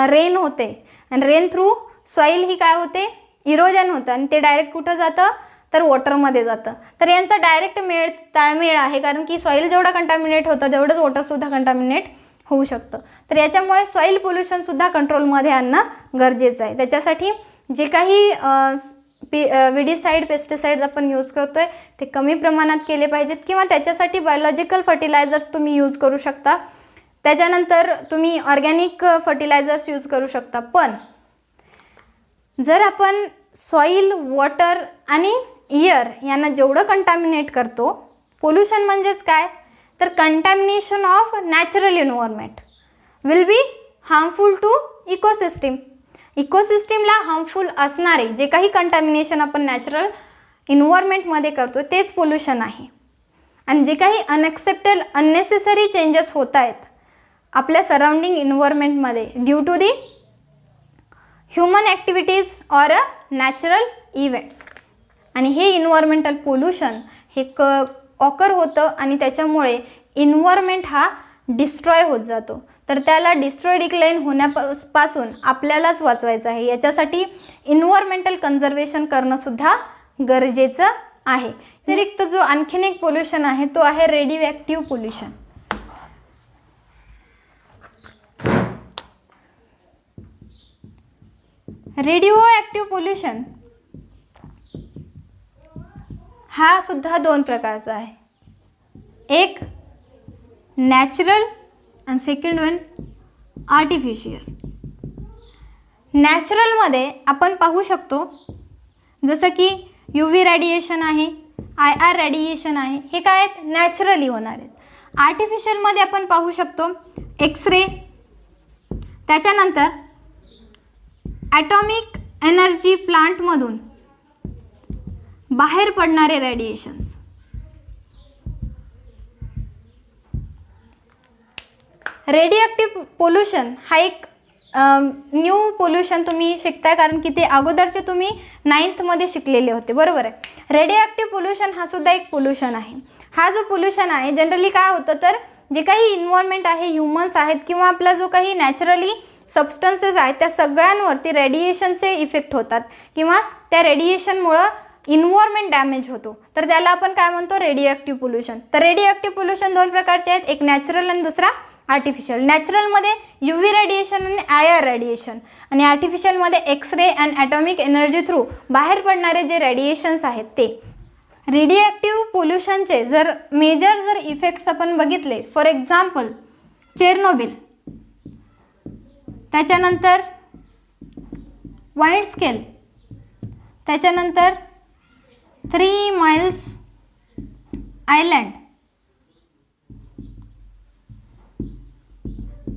रेन होते आणि रेन थ्रू सॉइल ही काय होते, इरोजन होतं आणि ते डायरेक्ट कुठं जातं, तर वॉटरमध्ये जातं. तर यांचा डायरेक्ट ताळमेळ आहे. कारण की सॉइल जेवढं कंटॅमिनेट होतं तेवढंच वॉटरसुद्धा कंटॅमिनेट होऊ शकतं. तर याच्यामुळे सॉइल पोल्युशनसुद्धा कंट्रोलमध्ये आणणं गरजेचं आहे. त्याच्यासाठी जे काही विडिसाइड, पेस्टिसाइड्स आपण यूज करतोय ते कमी प्रमाणात केले पाहिजेत किंवा त्याच्यासाठी बायोलॉजिकल फर्टिलायझर्स तुम्ही यूज करू शकता. त्याच्यानंतर तुम्ही ऑर्गॅनिक फर्टिलायझर्स यूज करू शकता. पण जर आपण सॉइल, वॉटर आणि एअर यांना जेवढं कंटॅमिनेट करतो, पोल्युशन म्हणजेच काय, तर contamination of natural environment will be harmful to ecosystem. इकोसिस्टीमला हार्मफुल असणारे जे काही कंटॅमिनेशन आपण नॅचरल एन्व्हायरमेंटमध्ये करतो तेच पोल्युशन आहे. आणि जे काही अनएक्सेप्टेड, अननेसेसरी चेंजेस होत आहेत आपल्या सराउंडिंग एन्व्हायरमेंटमध्ये due to the human activities or a natural events, आणि हे इन्व्हायरमेंटल पोल्युशन हे ऑकर होतं आणि त्याच्यामुळे इन्व्हायरमेंट हा डिस्ट्रॉय होत जातो. तर त्याला डिस्ट्रॉय, डिक्लाइन होण्यापासून आपल्यालाच वाचवायचं आहे. याच्यासाठी इन्व्हायरमेंटल कन्झर्वेशन करणंसुद्धा गरजेचं आहे. व्यतिरिक्त जो आणखीन एक पोल्युशन आहे तो आहे radio active pollution. Radio active pollution हा सुद्धा दोन प्रकारचा आहे. एक नॅचरल आणि सेकंड वन आर्टिफिशियल. नॅचरलमध्ये आपण पाहू शकतो जसं की UV रेडिएशन आहे, IR रेडिएशन आहे, हे काय आहेत, नॅचरली होणार आहेत. आर्टिफिशियलमध्ये आपण पाहू शकतो एक्सरे, त्याच्यानंतर ॲटॉमिक एनर्जी प्लांटमधून बाहेर पडणारे रेडिएशन्स. रेडिओॲक्टिव्ह पोल्युशन हा एक न्यू पोल्युशन तुम्ही शिकताय, कारण की ते अगोदरचे तुम्ही 9th मध्ये शिकलेले होते, बरोबर आहे. रेडिओॲक्टिव्ह पोल्युशन हा सुद्धा एक पोल्युशन आहे. हा जो पोल्युशन आहे जनरली काय होतं, तर जे काही इन्व्हायरमेंट आहे, ह्युमन्स आहेत किंवा आपला जो काही नॅचरली सबस्टन्सेस आहेत त्या सगळ्यांवरती रेडिएशनचे इफेक्ट होतात किंवा त्या रेडिएशनमुळं इन्व्हायरमेंट डॅमेज होतो, तर त्याला आपण काय म्हणतो, रेडिओॲक्टिव्ह पोल्युशन. तर रेडिओॲक्टिव्ह पोल्युशन दोन प्रकारचे आहेत, एक नॅचरल आणि दुसरा आर्टिफिशियल. नॅचरलमध्ये UV रेडिएशन आणि IR रेडिएशन, आणि आर्टिफिशियलमध्ये x-ray and atomic energy through बाहेर पडणारे जे रेडिएशन्स आहेत ते. रेडिओॲक्टिव्ह पोल्युशनचे जर मेजर जर इफेक्ट्स आपण बघितले, फॉर एक्झाम्पल चेर्नोबिल, त्याच्यानंतर वाईड स्केल, त्याच्यानंतर 3 माइल्स आयलँड,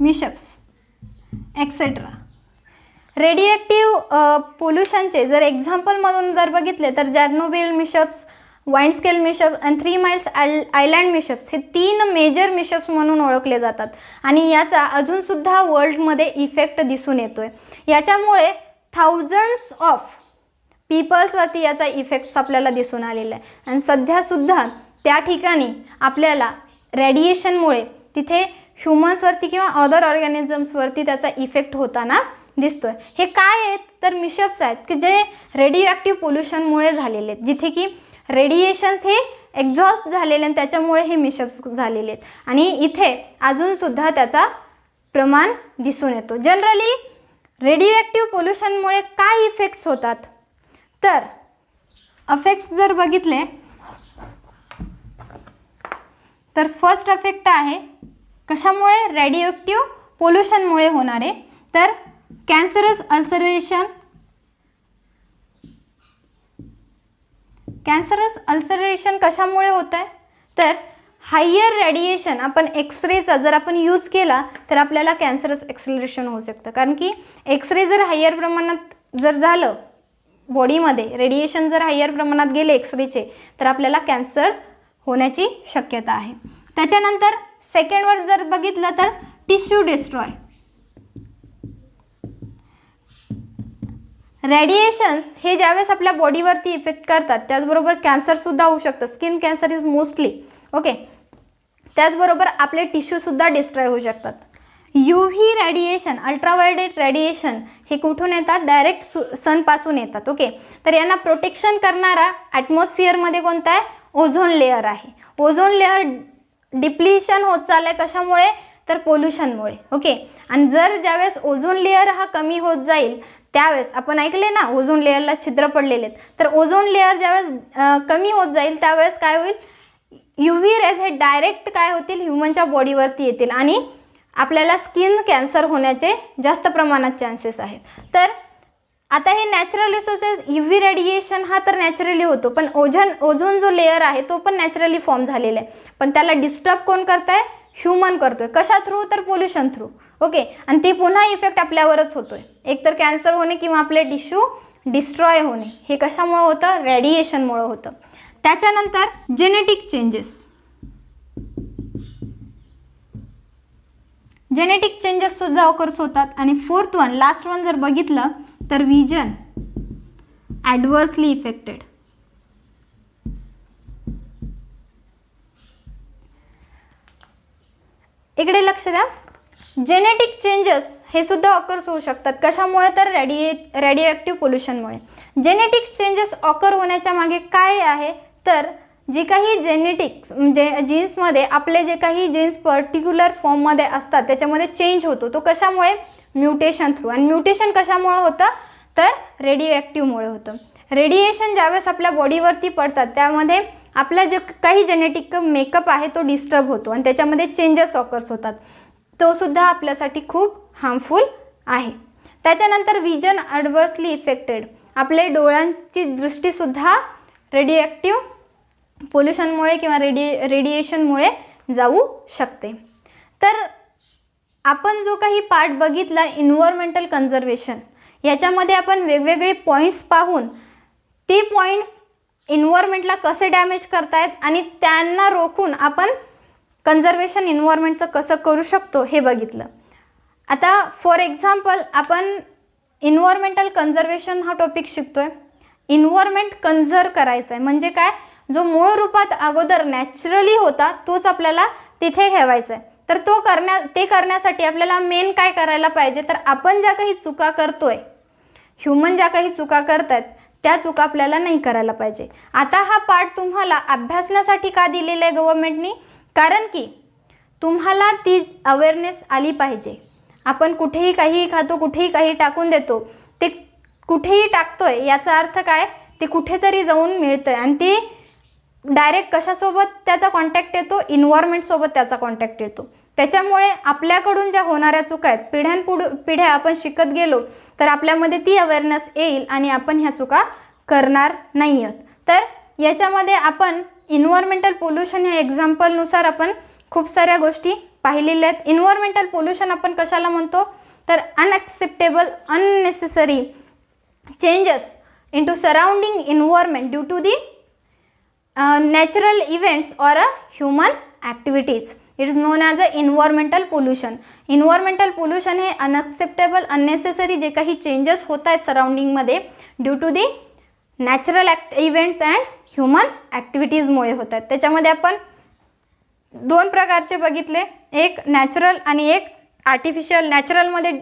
मिशप्स एक्सेट्रा. रेडिओॲक्टिव्ह पोल्युशनचे जर एक्झाम्पलमधून जर बघितले तर चेर्नोबिल मिशप्स, वाईड स्केल मिशप्स आणि 3 माइल्स आयलँड मिशप्स हे 3 मेजर मिशप्स म्हणून ओळखले जातात, आणि याचा अजूनसुद्धा वर्ल्डमध्ये इफेक्ट दिसून येतो आहे. याच्यामुळे थाउजंड्स ऑफ पीपल्सवरती याचा इफेक्ट्स आपल्याला दिसून आलेला आहे, आणि सध्यासुद्धा त्या ठिकाणी आपल्याला रेडिएशनमुळे तिथे ह्युमन्सवरती किंवा अदर ऑर्गॅनिझम्सवरती त्याचा इफेक्ट होताना दिसतोय. हे काय आहेत, तर मिशप्स आहेत की जे रेडिओॲक्टिव्ह पोल्युशनमुळे झालेले आहेत, जिथे की रेडिएशन्स हे एक्झॉस्ट झालेले आणि त्याच्यामुळे हे मिशप्स झालेले आहेत, आणि इथे अजूनसुद्धा त्याचा प्रमाण दिसून येतो. जनरली रेडिओॲक्टिव्ह पोल्युशनमुळे काय इफेक्ट्स होतात, तर इफेक्ट्स जर बघितले तर फर्स्ट इफेक्ट आहे कशामुळे, रेडिओॲक्टिव्ह पोल्युशनमुळे होणारे, तर कॅन्सरस अल्सरेशन. कॅन्सरस अल्सरेशन कशामुळे होत आहे, तर हायर रेडिएशन, आपण एक्सरेचा जर आपण यूज केला तर आपल्याला कॅन्सरस एक्सलरेशन होऊ शकतं, कारण की एक्सरे जर हायर प्रमाणात जर झालं बॉडीमध्ये, रेडिएशन जर हायर प्रमाणात गेले एक्सरेचे, तर आपल्याला कॅन्सर होण्याची शक्यता आहे. त्याच्यानंतर सेकंडवर जर बघितलं तर टिश्यू डिस्ट्रॉय. रेडिएशन्स हे ज्यावेळेस आपल्या बॉडीवरती इफेक्ट करतात, त्याचबरोबर कॅन्सरसुद्धा होऊ शकतं, skin cancer is mostly okay. त्याचबरोबर आपले टिश्यूसुद्धा डिस्ट्रॉय होऊ शकतात. UV रेडिएशन, अल्ट्राव्हायोलेट रेडिएशन हे कुठून येतात, डायरेक्ट सनपासून येतात ओके. तर यांना प्रोटेक्शन करणारा ॲटमॉस्फिअरमध्ये कोणता आहे, ओझोन लेअर आहे. ओझोन लेअर डिप्लिशन होत चाललं आहे कशामुळे, तर पोल्युशनमुळे ओके. आणि जर ज्यावेळेस ओझोन लेअर हा कमी होत जाईल, त्यावेळेस आपण ऐकले ना ओझोन लेअरला छिद्र पडलेले आहेत, तर ओझोन लेअर ज्यावेळेस कमी होत जाईल त्यावेळेस काय होईल, UV रेज हे डायरेक्ट काय होतील, ह्युमनच्या बॉडीवरती येतील आणि आपल्याला स्किन कॅन्सर होण्याचे जास्त प्रमाणात चान्सेस आहेत. तर आता हे नॅचरल रिसोर्सेस, UV रेडिएशन हा तर नॅचरली होतो, पण ओझोन जो लेअर आहे तो पण नॅचरली फॉर्म झालेला आहे, पण त्याला डिस्टर्ब कोण करत आहे, ह्युमन करतोय. कशा थ्रू, तर पोल्युशन थ्रू ओके. आणि ते पुन्हा इफेक्ट आपल्यावरच होतोय, एकतर कॅन्सर होणे किंवा आपले टिश्यू डिस्ट्रॉय होणे, हे कशामुळे होतं, रेडिएशनमुळे होतं. त्याच्यानंतर जेनेटिक चेंजेस. जेनेटिक चेंजेस सुद्धा ऑकर्स होतात. आणि फोर्थ वन, लास्ट वन जर बघितलं तर विजन ॲडव्हर्सली इफेक्टेड. इकडे लक्ष द्या, जेनेटिक चेंजेस हे सुद्धा ऑकर्स होऊ शकतात. कशामुळे, तर रेडिओॲक्टिव्ह पोल्युशनमुळे. जेनेटिक चेंजेस ऑकर होण्याच्या मागे काय आहे, तर जे काही जेनेटिक्स म्हणजे जीन्समध्ये आपले जे काही जीन्स पर्टिक्युलर फॉर्ममध्ये असतात त्याच्यामध्ये चेंज होतो, तो कशामुळे, म्युटेशन थ्रू. आणि म्युटेशन कशामुळे होतं, तर रेडिओॲक्टिव्हमुळे होतं. रेडिएशन ज्यावेळेस आपल्या बॉडीवरती पडतात त्यामध्ये आपला जे काही जेनेटिक मेकअप आहे तो डिस्टर्ब होतो आणि त्याच्यामध्ये चेंजेस ऑकर्स होतात, तो सुद्धा आपल्यासाठी खूप हार्मफुल आहे. त्याच्यानंतर विजन ॲडव्हर्सली इफेक्टेड, आपले डोळ्यांची दृष्टीसुद्धा रेडिओॲक्टिव्ह पोल्युशनमुळे किंवा रेडिएशनमुळे जाऊ शकते. तर आपण जो काही पार्ट बघितला एन्व्हायरमेंटल कन्झर्वेशन, याच्यामध्ये आपण वेगवेगळे पॉईंट्स पाहून ते पॉईंट्स एन्व्हायरमेंटला कसे डॅमेज करतायत आणि त्यांना रोखून आपण कन्झर्वेशन एन्व्हायरमेंटचं कसं करू शकतो हे बघितलं. आता फॉर एक्झाम्पल आपण एन्व्हायरमेंटल कन्झर्वेशन हा टॉपिक शिकतोय. एन्व्हायरमेंट कन्झर्व करायचं आहे म्हणजे काय, जो मूळ रूपात अगोदर नॅचरली होता तोच आपल्याला तिथे ठेवायचा आहे. तर ते करण्यासाठी आपल्याला मेन काय करायला पाहिजे, तर आपण ज्या काही चुका करतोय, ह्युमन ज्या काही चुका करतात त्या चुका आपल्याला नाही करायला पाहिजे. आता हा पार्ट तुम्हाला अभ्यासण्यासाठी का दिलेला आहे गव्हर्नमेंटनी, कारण की तुम्हाला ती अवेअरनेस आली पाहिजे. आपण कुठेही काही खातो, कुठेही काही टाकून देतो, ते कुठेही टाकतोय याचा अर्थ काय, ते कुठेतरी जाऊन मिळतंय आणि ते डायरेक्ट कशासोबत त्याचा कॉन्टॅक्ट येतो, इन्व्हायरमेंटसोबत त्याचा कॉन्टॅक्ट येतो. त्याच्यामुळे आपल्याकडून ज्या होणाऱ्या चुका आहेत, पिढ्या आपण शिकत गेलो तर आपल्यामध्ये ती अवेअरनेस येईल आणि आपण ह्या चुका करणार नाही आहोत. तर याच्यामध्ये आपण इन्व्हायरमेंटल पोल्युशन ह्या एक्झाम्पलनुसार आपण खूप साऱ्या गोष्टी पाहिलेल्या आहेत. इन्व्हायरमेंटल पोल्युशन आपण कशाला म्हणतो, तर unacceptable unnecessary changes into surrounding environment due to the natural events or a human activities. It is known as a environmental pollution. Environmental pollution हे unacceptable unnecessary जे काही चेंजेस होत आहेत सराउंडिंगमध्ये due to the natural events and human ॲक्टिव्हिटीजमुळे होत आहेत. त्याच्यामध्ये आपण दोन प्रकारचे बघितले, एक नॅचरल आणि एक आर्टिफिशियल. नॅचरलमध्ये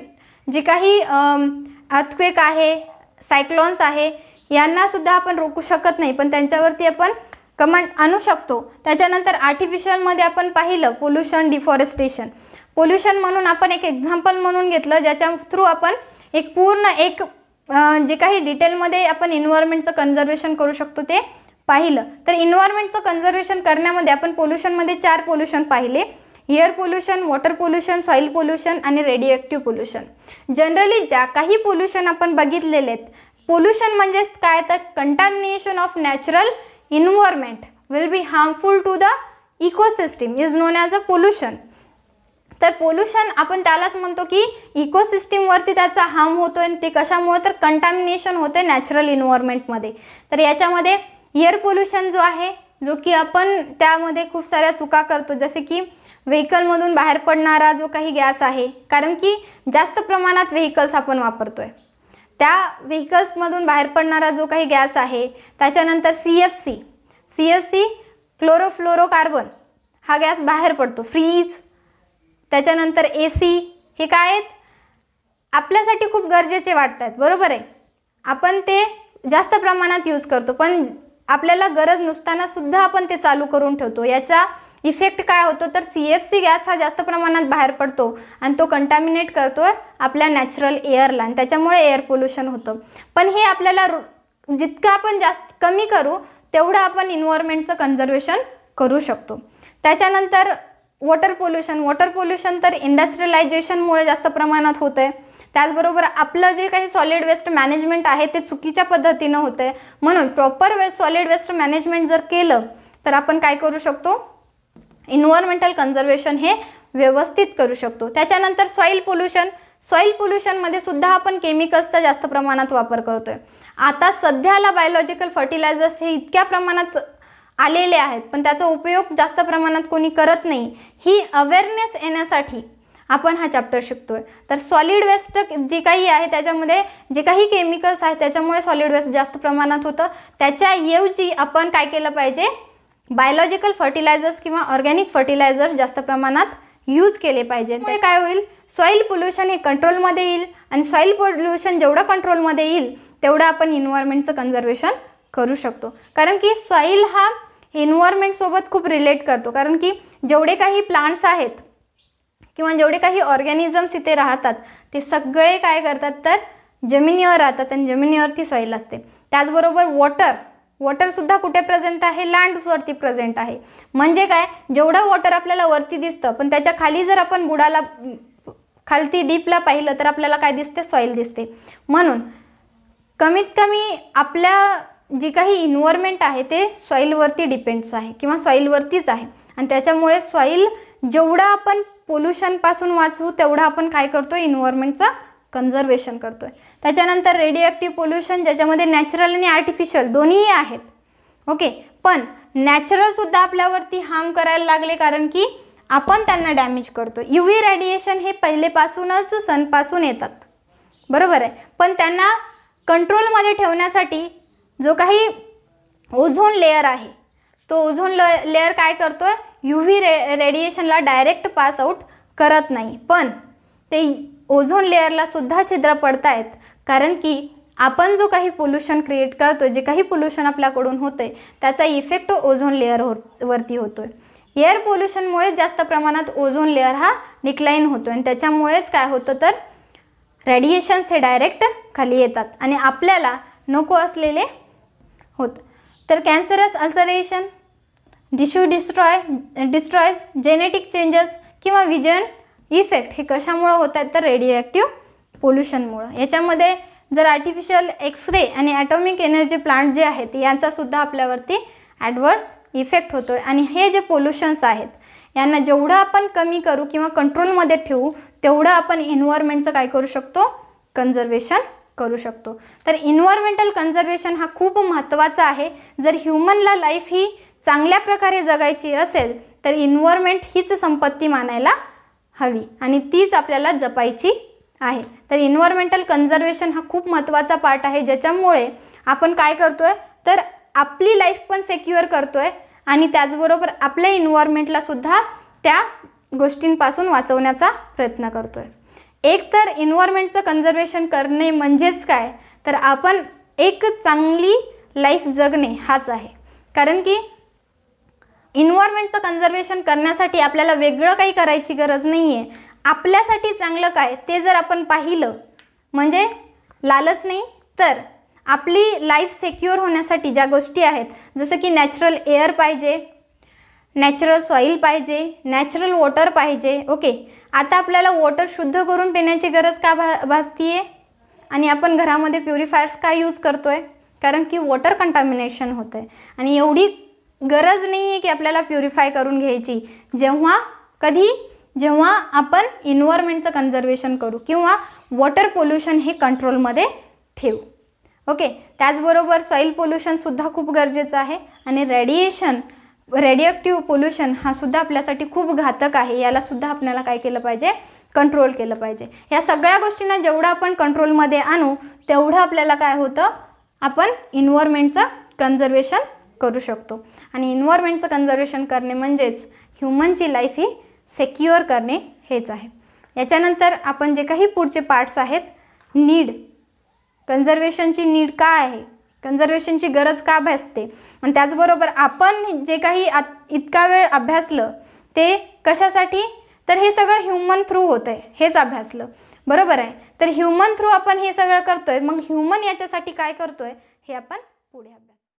जे काही अर्थक्वेक आहे, सायक्लॉन्स आहे, यांनासुद्धा आपण रोखू शकत नाही पण त्यांच्यावरती आपण कमांड आणू शकतो. त्याच्यानंतर आर्टिफिशियलमध्ये आपण पाहिलं पोल्युशन, डिफॉरेस्टेशन. पोल्युशन म्हणून आपण एक एक्झाम्पल म्हणून घेतलं ज्याच्या थ्रू आपण एक पूर्ण जे काही डिटेलमध्ये आपण इन्व्हायरमेंटचं कन्झर्वेशन करू शकतो ते पाहिलं. तर इन्व्हायरमेंटचं कन्झर्वेशन करण्यामध्ये आपण पोल्युशनमध्ये 4 पोल्युशन पाहिले, air pollution, water pollution, soil pollution आणि रेडिओ पोल्युशन. जनरली ज्या काही पोल्युशन आपण बघितलेले आहेत, पोल्युशन म्हणजे काय, तर contamination of natural environment will be harmful to the ecosystem is known as a pollution. तर पोल्युशन आपण त्यालाच म्हणतो की इकोसिस्टीमवरती त्याचा हार्म होतो आणि ते कशामुळे, तर कंटामिनेशन होते नॅचरल इन्व्हायरमेंटमध्ये. तर याच्यामध्ये एअर पोल्युशन जो आहे, जो की आपण त्यामध्ये खूप साऱ्या चुका करतो, जसे की व्हेकलमधून बाहेर पडणारा जो काही गॅस आहे, कारण की जास्त प्रमाणात व्हेकल्स आपण वापरतोय, त्या व्हेकल्समधून बाहेर पडणारा जो काही गॅस आहे. त्याच्यानंतर CFC क्लोरोफ्लोरोकार्बन हा गॅस बाहेर पडतो. फ्रीज, त्याच्यानंतर AC हे काय आहेत, आपल्यासाठी खूप गरजेचे वाटतात, बरोबर आहे, आपण ते जास्त प्रमाणात यूज करतो, पण आपल्याला गरज नसताना सुद्धा आपण ते चालू करून ठेवतो. याचा इफेक्ट काय होतो, तर CFC गॅस हा जास्त प्रमाणात बाहेर पडतो आणि तो कंटॅमिनेट करतो आपल्या नॅचरल एअरला आणि त्याच्यामुळे एअर पोल्युशन होतं. पण हे आपल्याला जितकं आपण जास्त कमी करू तेवढं आपण इन्व्हायरमेंटचं कन्झर्वेशन करू शकतो. त्याच्यानंतर वॉटर पोल्युशन तर इंडस्ट्रियलायझेशनमुळे जास्त प्रमाणात होतं आहे. त्याचबरोबर आपलं जे काही सॉलिड वेस्ट मॅनेजमेंट आहे ते चुकीच्या पद्धतीनं होतं आहे. म्हणून प्रॉपर सॉलिड वेस्ट मॅनेजमेंट जर केलं तर आपण काय करू शकतो, इन्व्हायरमेंटल कन्झर्वेशन हे व्यवस्थित करू शकतो. त्याच्यानंतर सॉईल पोल्युशनमध्ये सुद्धा आपण केमिकल्सचा जास्त प्रमाणात वापर करतोय. आता सध्याला बायोलॉजिकल फर्टिलायझर्स हे इतक्या प्रमाणात आलेले आहेत पण त्याचा उपयोग जास्त प्रमाणात कोणी करत नाही. ही अवेअरनेस येण्यासाठी आपण हा चॅप्टर शिकतोय. तर सॉलिड वेस्ट जे काही आहे त्याच्यामध्ये जे काही केमिकल्स आहेत त्याच्यामुळे सॉलिड वेस्ट जास्त प्रमाणात होतं. त्याच्याऐवजी आपण काय केलं पाहिजे, बायोलॉजिकल फर्टिलायझर्स किंवा ऑर्गॅनिक फर्टिलायझर्स जास्त प्रमाणात यूज केले पाहिजे. त्यामुळे काय होईल, सॉईल पोल्युशन हे कंट्रोलमध्ये येईल आणि सॉईल पोल्युशन जेवढं कंट्रोलमध्ये येईल तेवढं आपण इन्व्हायरमेंटचं कन्झर्वेशन करू शकतो. कारण की सॉईल हा इन्व्हायरमेंटसोबत खूप रिलेट करतो. कारण की जेवढे काही प्लांट्स आहेत किंवा जेवढे काही ऑर्गॅनिझम्स इथे राहतात ते सगळे काय करतात, तर जमिनीवर राहतात आणि जमिनीवरती सॉईल असते. त्याचबरोबर वॉटरसुद्धा कुठे प्रेझेंट आहे, लँडवरती प्रेझेंट आहे. म्हणजे काय, जेवढं वॉटर आपल्याला वरती दिसतं पण त्याच्या खाली जर आपण बुडाला खालती डीपला पाहिलं तर आपल्याला काय दिसते, सॉईल दिसते. म्हणून कमीत कमी आपल्या जी काही इन्व्हायरमेंट आहे ते सॉईलवरती डिपेंड्स आहे किंवा सॉईलवरतीच आहे आणि त्याच्यामुळे सॉईल जेवढं आपण पोल्युशनपासून वाचवू तेवढं आपण काय करतो, इन्व्हायरमेंटचं कन्झर्वेशन करतो आहे. त्याच्यानंतर रेडिओ ॲक्टिव्ह पोल्युशन, ज्याच्यामध्ये नॅचरल आणि आर्टिफिशियल दोन्हीही आहेत. ओके, पण नॅचरलसुद्धा आपल्यावरती हार्म करायला लागले कारण की आपण त्यांना डॅमेज करतो. UV रेडिएशन हे पहिलेपासूनच सनपासून येतात, बरोबर आहे, पण त्यांना कंट्रोलमध्ये ठेवण्यासाठी जो काही ओझोन लेअर आहे तो ओझोन लेअर काय करतोय, UV रेडिएशनला डायरेक्ट पास आउट करत नाही, पण ते ओझोन लेअरला सुद्धा छिद्र पडत आहेत कारण की आपण जो काही पोल्युशन क्रिएट करतो, जे काही पोल्युशन आपल्याकडून होते त्याचा इफेक्ट ओझोन लेअर वरती होतोय. एअर पोल्युशनमुळे जास्त प्रमाणात ओझोन लेअर हा डिक्लाइन होतो आणि त्याच्यामुळेच काय होतं तर रेडिएशन्स हे डायरेक्ट खाली येतात आणि आपल्याला नको असलेले होत. तर cancerous ulceration, tissue destroys, genetic changes किंवा विजन इफेक्ट हे कशामुळं होत आहेत तर रेडिओ ॲक्टिव्ह पोल्युशनमुळं. याच्यामध्ये जर आर्टिफिशियल एक्सरे आणि ॲटॉमिक एनर्जी प्लांट जे आहेत यांचासुद्धा आपल्यावरती ॲडवर्स इफेक्ट होतो आहे आणि हे जे पोल्युशन्स आहेत यांना जेवढं आपण कमी करू किंवा कंट्रोलमध्ये ठेवू तेवढं आपण इन्व्हायरमेंटचं काय करू शकतो, कन्झर्वेशन करू शकतो. तर इन्व्हायरमेंटल कन्झर्वेशन हा खूप महत्त्वाचा आहे. जर ह्युमनला लाईफ ही चांगल्या प्रकारे जगायची असेल तर इन्व्हायरमेंट हीच संपत्ती मानायला हवी आणि तीच आपल्याला जपायची आहे. तर इन्व्हायरमेंटल कन्झर्वेशन हा खूप महत्त्वाचा पार्ट आहे, ज्याच्यामुळे आपण काय करतोय तर आपली लाईफ पण सिक्युअर करतोय आणि त्याचबरोबर आपल्या इन्व्हायरमेंटला सुद्धा त्या गोष्टींपासून वाचवण्याचा प्रयत्न करतोय. एक तर इन्व्हायरमेंटचं कन्झर्वेशन करणे म्हणजेच काय तर आपण एक चांगली लाईफ जगणे हाच आहे. कारण की इन्व्हायरमेंटचं कन्झर्वेशन करण्यासाठी आपल्याला वेगळं काही करायची गरज नाही आहे. आपल्यासाठी चांगलं काय ते जर आपण पाहिलं म्हणजे लालच नाही तर आपली लाईफ सिक्युअर होण्यासाठी ज्या गोष्टी आहेत जसं की नॅचरल एअर पाहिजे, नॅचरल सॉईल पाहिजे, नॅचरल वॉटर पाहिजे. ओके, आता आपल्याला वॉटर शुद्ध करून पिण्याची गरज का भासती आहे आणि आपण घरामध्ये प्युरिफायर्स का यूज करतो आहे कारण की वॉटर कंटामिनेशन होतं आहे आणि एवढी गरज नाही आहे की आपल्याला प्युरिफाय करून घ्यायची. जेव्हा आपण इन्व्हायरमेंटचं कन्झर्वेशन करू किंवा वॉटर पोल्युशन हे कंट्रोलमध्ये ठेवू. ओके, त्याचबरोबर सॉईल पोल्युशनसुद्धा खूप गरजेचं आहे आणि रेडिओ ॲक्टिव्ह पोल्युशन हा सुद्धा आपल्यासाठी खूप घातक आहे. यालासुद्धा आपल्याला काय केलं पाहिजे, कंट्रोल केलं पाहिजे. या सगळ्या गोष्टींना जेवढं आपण कंट्रोलमध्ये आणू तेवढं आपल्याला काय होतं, आपण इन्व्हायरमेंटचं कन्झर्वेशन करू शकतो आणि इन्व्हायरमेंटचं कन्झर्वेशन करणे म्हणजेच ह्युमनची लाईफ ही सिक्युअर करणे हेच आहे. याच्यानंतर आपण जे काही पुढचे पार्ट्स आहेत, नीड, कन्झर्वेशनची नीड काय आहे, कन्झर्वेशनची गरज का भासते आणि त्याचबरोबर आपण जे काही इतका वेळ अभ्यासलं ते कशासाठी तर हे सगळं ह्युमन थ्रू होतं आहे, हेच अभ्यासलं, बरोबर आहे. तर ह्युमन थ्रू आपण हे सगळं करतोय, मग ह्युमन याच्यासाठी काय करतोय हे आपण पुढे अभ्यास